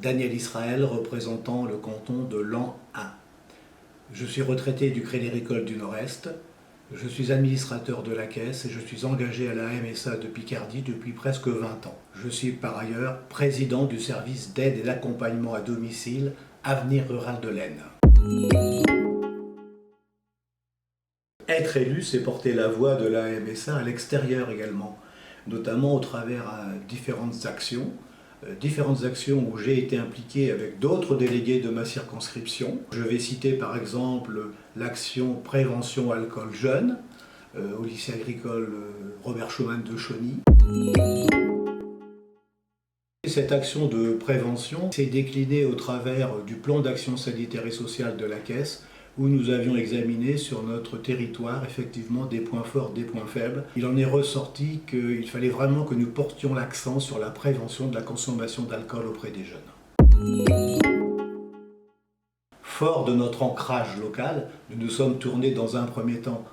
Daniel Israël, représentant le canton de Laon 1. Je suis retraité du Crédit Agricole du Nord-Est. Je suis administrateur de la Caisse et je suis engagé à la MSA de Picardie depuis presque 20 ans. Je suis par ailleurs président du service d'aide et d'accompagnement à domicile Avenir Rural de l'Aisne. Être élu, c'est porter la voix de la MSA à l'extérieur également, notamment au travers de différentes actions où j'ai été impliqué avec d'autres délégués de ma circonscription. Je vais citer par exemple l'action prévention alcool jeune au lycée agricole Robert Schuman de Chauny. Cette action de prévention s'est déclinée au travers du plan d'action sanitaire et sociale de la Caisse, où nous avions examiné sur notre territoire effectivement des points forts, des points faibles. Il en est ressorti qu'il fallait vraiment que nous portions l'accent sur la prévention de la consommation d'alcool auprès des jeunes. Fort de notre ancrage local, nous nous sommes tournés dans un premier temps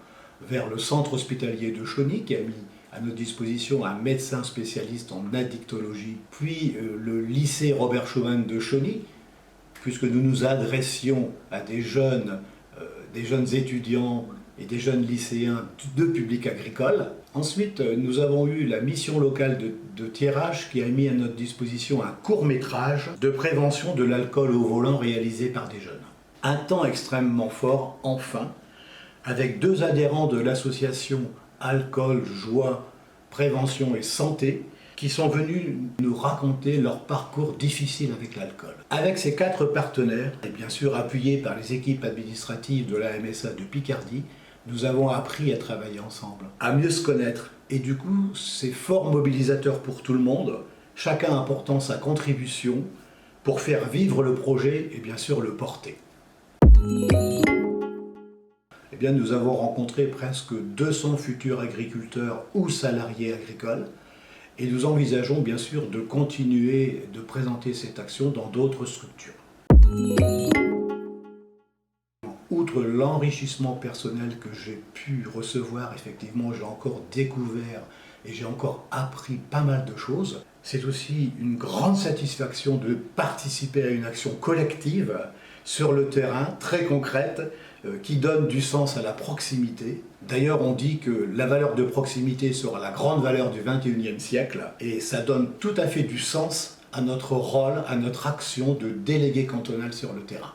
vers le centre hospitalier de Chauny, qui a mis à notre disposition un médecin spécialiste en addictologie, puis le lycée Robert Schuman de Chauny, puisque nous nous adressions à des jeunes étudiants et des jeunes lycéens de public agricole. Ensuite, nous avons eu la mission locale de Thiérache qui a mis à notre disposition un court-métrage de prévention de l'alcool au volant réalisé par des jeunes. Un temps extrêmement fort, enfin, avec 2 adhérents de l'association Alcool, Joie, Prévention et Santé qui sont venus nous raconter leur parcours difficile avec l'alcool. Avec ces 4 partenaires, et bien sûr appuyés par les équipes administratives de la MSA de Picardie, nous avons appris à travailler ensemble, à mieux se connaître. Et du coup, c'est fort mobilisateur pour tout le monde, chacun apportant sa contribution pour faire vivre le projet et bien sûr le porter. Eh bien, nous avons rencontré presque 200 futurs agriculteurs ou salariés agricoles et nous envisageons bien sûr de continuer de présenter cette action dans d'autres structures. Outre l'enrichissement personnel que j'ai pu recevoir, effectivement, j'ai encore découvert et j'ai encore appris pas mal de choses. C'est aussi une grande satisfaction de participer à une action collective sur le terrain, très concrète, qui donne du sens à la proximité. D'ailleurs, on dit que la valeur de proximité sera la grande valeur du XXIe siècle, et ça donne tout à fait du sens à notre rôle, à notre action de délégué cantonal sur le terrain.